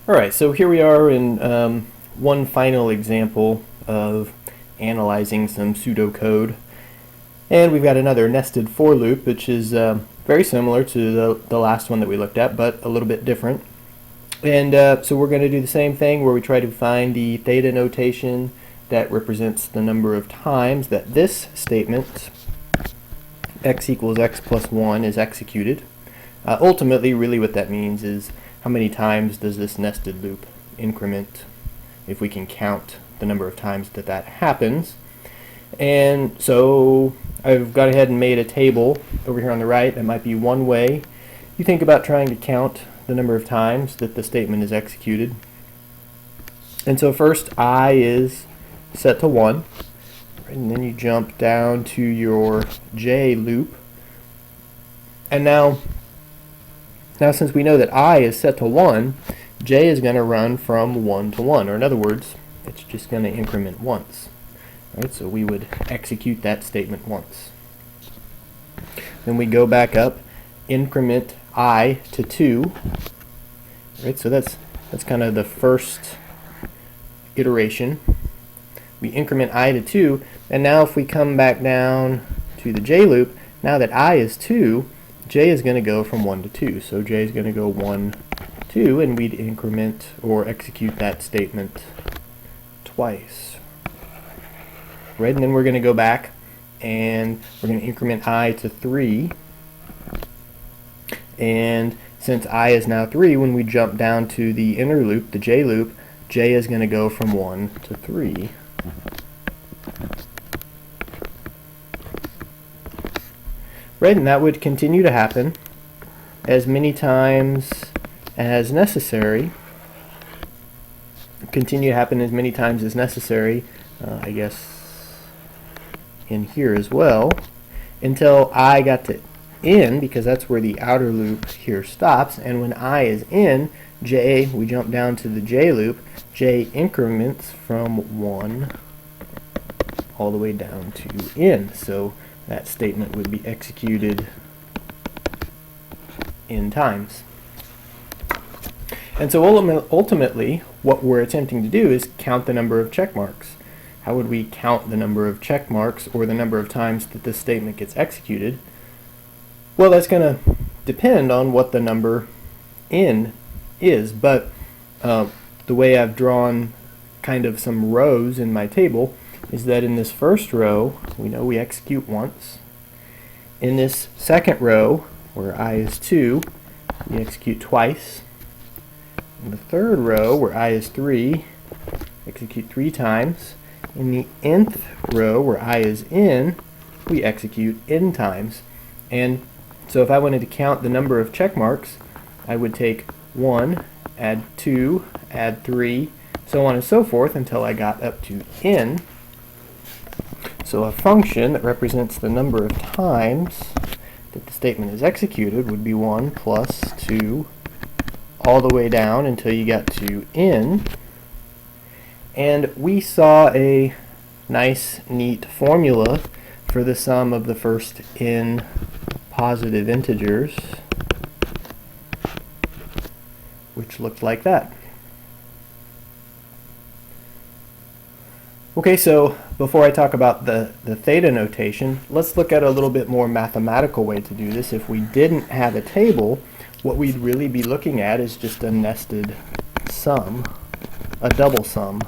Alright, so here we are in one final example of analyzing some pseudocode. And we've got another nested for loop, which is very similar to the last one that we looked at, but a little bit different. And so we're going to do the same thing where we try to find the theta notation that represents the number of times that this statement, x equals x plus 1, is executed. Ultimately, really what that means is how many times does this nested loop increment, if we can count the number of times that that happens. And so I've gone ahead and made a table over here on the right. That might be one way you think about trying to count the number of times that the statement is executed. And so first I is set to 1, and then you jump down to your j loop. And now since we know that I is set to 1, j is going to run from 1 to 1, or in other words, it's just going to increment once. Right, so we would execute that statement once. Then we go back up, increment I to 2. Right, so that's kind of the first iteration. We increment I to 2, and now if we come back down to the j loop, now that I is 2, j is going to go from 1 to 2. So j is going to go 1, 2, and we'd increment or execute that statement twice. Right, and then we're going to go back and we're going to increment I to 3. And since I is now 3, when we jump down to the inner loop, the j loop, j is going to go from 1 to 3. Right, and that would continue to happen as many times as necessary. Continue to happen as many times as necessary, I guess in here as well, until I got to n, because that's where the outer loop here stops. And when I is in, j, we jump down to the j loop, j increments from 1 all the way down to n. So that statement would be executed n times. And so ultimately, what we're attempting to do is count the number of check marks. How would we count the number of check marks, or the number of times that this statement gets executed? Well, that's going to depend on what the number n is, but the way I've drawn kind of some rows in my table is that in this first row, we know we execute once. In this second row, where I is 2, we execute twice. In the third row, where I is 3, execute 3 times. In the nth row, where I is n, we execute n times. And so if I wanted to count the number of check marks, I would take 1, add 2, add 3, so on and so forth until I got up to n. So a function that represents the number of times that the statement is executed would be 1 plus 2 all the way down until you got to n. And we saw a nice, neat formula for the sum of the first n positive integers, which looked like that. Okay, so before I talk about the theta notation, let's look at a little bit more mathematical way to do this. If we didn't have a table, what we'd really be looking at is just a nested sum, a double sum.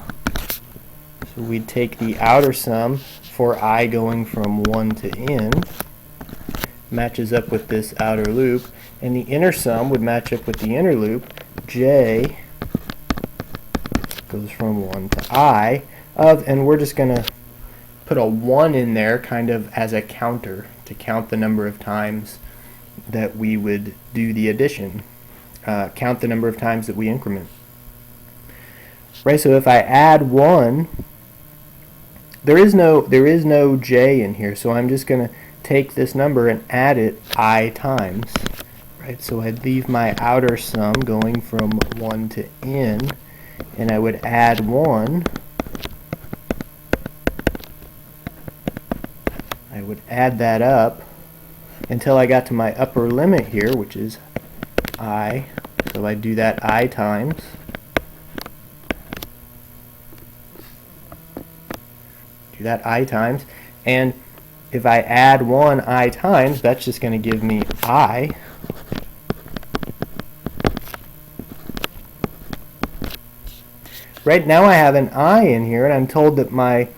So we'd take the outer sum for I going from 1 to n, matches up with this outer loop, and the inner sum would match up with the inner loop. J goes from 1 to I, and we're just going to put a 1 in there kind of as a counter to count the number of times that we would do the addition, count the number of times that we increment. Right, so if I add 1, there is no j in here, so I'm just going to take this number and add it I times. Right, so I'd leave my outer sum going from 1 to n, and I would add 1. I would add that up until I got to my upper limit here, which is I. So I do that I times. do that I times, and if I add 1 I times, that's just going to give me I. Right now I have an I in here, and I'm told that my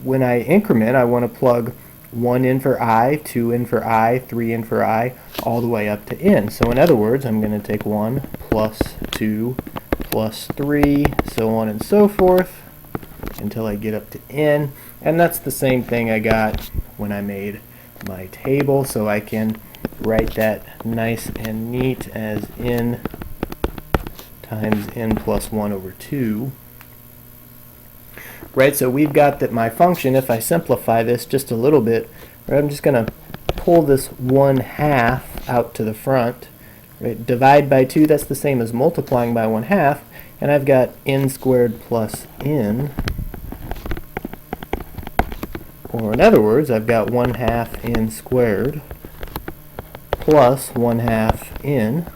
when I increment, I want to plug 1 in for I, 2 in for I, 3 in for I, all the way up to n. So in other words, I'm going to take 1 plus 2 plus 3, so on and so forth, until I get up to n. And that's the same thing I got when I made my table, so I can write that nice and neat as n times n plus 1 over 2. Right, so we've got that my function, if I simplify this just a little bit, right, I'm just going to pull this 1/2 out to the front. Right, divide by 2, that's the same as multiplying by 1/2, and I've got n squared plus n. Or in other words, I've got 1/2 n squared plus 1/2 n.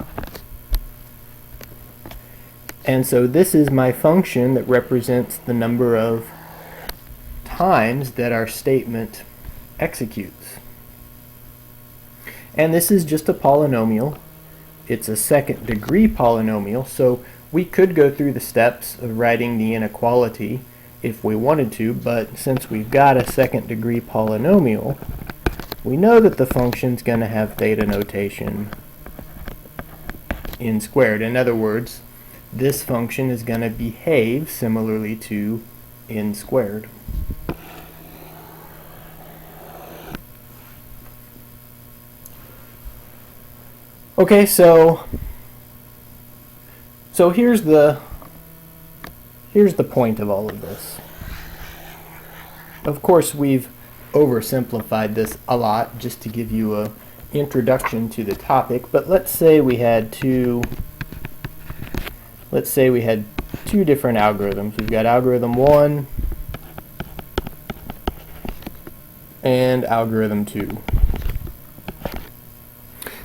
And so this is my function that represents the number of times that our statement executes. And this is just a polynomial. It's a second degree polynomial, so we could go through the steps of writing the inequality if we wanted to, but since we've got a second degree polynomial, we know that the function's going to have theta notation n squared. In other words, this function is going to behave similarly to n squared. Okay, so here's the point of all of this. Of course, we've oversimplified this a lot just to give you an introduction to the topic, but let's say we had two different algorithms. We've got algorithm 1 and algorithm 2.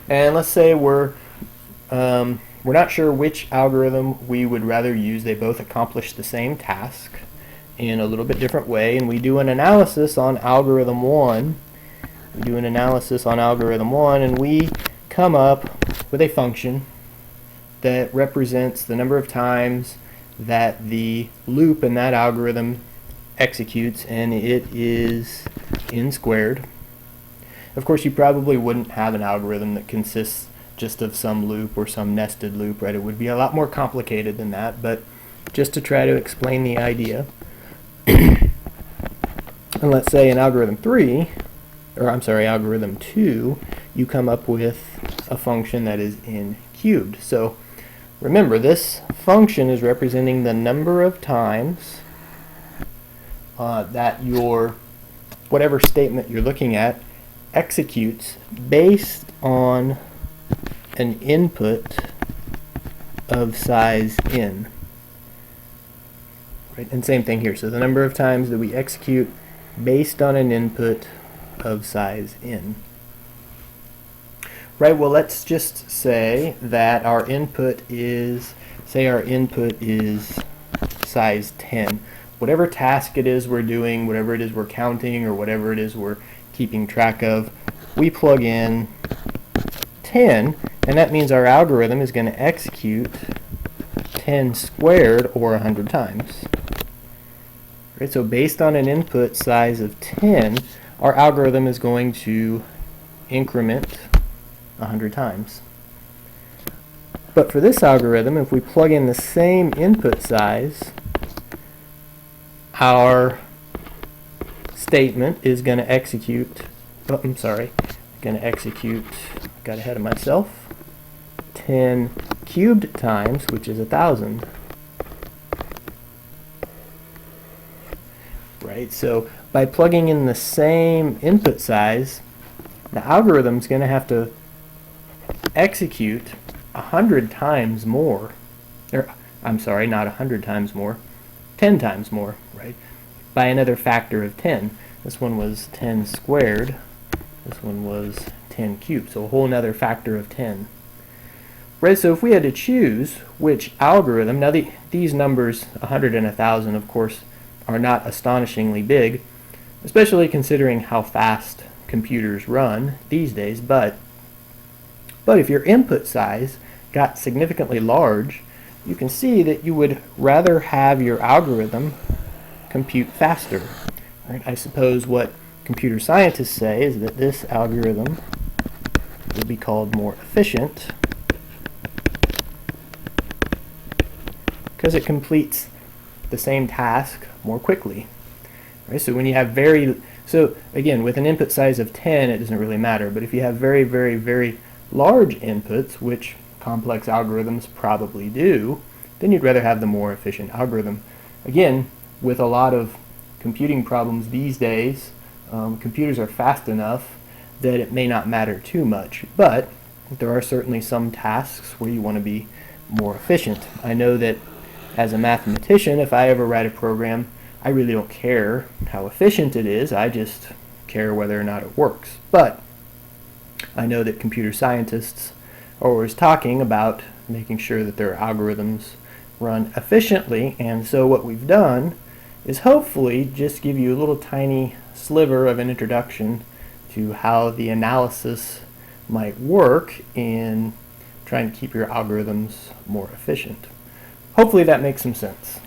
And let's say we're not sure which algorithm we would rather use. They both accomplish the same task in a little bit different way, and we do an analysis on algorithm 1. And we come up with a function that represents the number of times that the loop in that algorithm executes, and it is n squared. Of course, you probably wouldn't have an algorithm that consists just of some loop or some nested loop, right? It would be a lot more complicated than that, but just to try to explain the idea. And let's say in algorithm 2, you come up with a function that is n cubed. So remember, this function is representing the number of times that your whatever statement you're looking at executes based on an input of size n. Right? And same thing here. So the number of times that we execute based on an input of size n. Right, well, let's just say that our input is size 10. Whatever task it is we're doing, whatever it is we're counting, or whatever it is we're keeping track of, we plug in 10, and that means our algorithm is going to execute 10 squared, or 100 times. Right, so based on an input size of 10, our algorithm is going to increment 100 times. But for this algorithm, if we plug in the same input size, our statement is going to execute, got ahead of myself, 10 cubed times, which is 1,000. Right, so by plugging in the same input size, the algorithm is going to have to execute 100 times more, or I'm sorry, not 100 times more, 10 times more, right, by another factor of 10. This one was 10 squared, this one was 10 cubed, so a whole another factor of 10. Right, so if we had to choose which algorithm, now these numbers, 100 and 1,000, of course, are not astonishingly big, especially considering how fast computers run these days. But if your input size got significantly large, you can see that you would rather have your algorithm compute faster. Right? I suppose what computer scientists say is that this algorithm will be called more efficient because it completes the same task more quickly. Right? So when you have so again, with an input size of 10, it doesn't really matter, but if you have very, very, very large inputs, which complex algorithms probably do, then you'd rather have the more efficient algorithm. Again, with a lot of computing problems these days, computers are fast enough that it may not matter too much, but there are certainly some tasks where you want to be more efficient. I know that as a mathematician, if I ever write a program, I really don't care how efficient it is, I just care whether or not it works. But I know that computer scientists are always talking about making sure that their algorithms run efficiently, and so what we've done is hopefully just give you a little tiny sliver of an introduction to how the analysis might work in trying to keep your algorithms more efficient. Hopefully that makes some sense.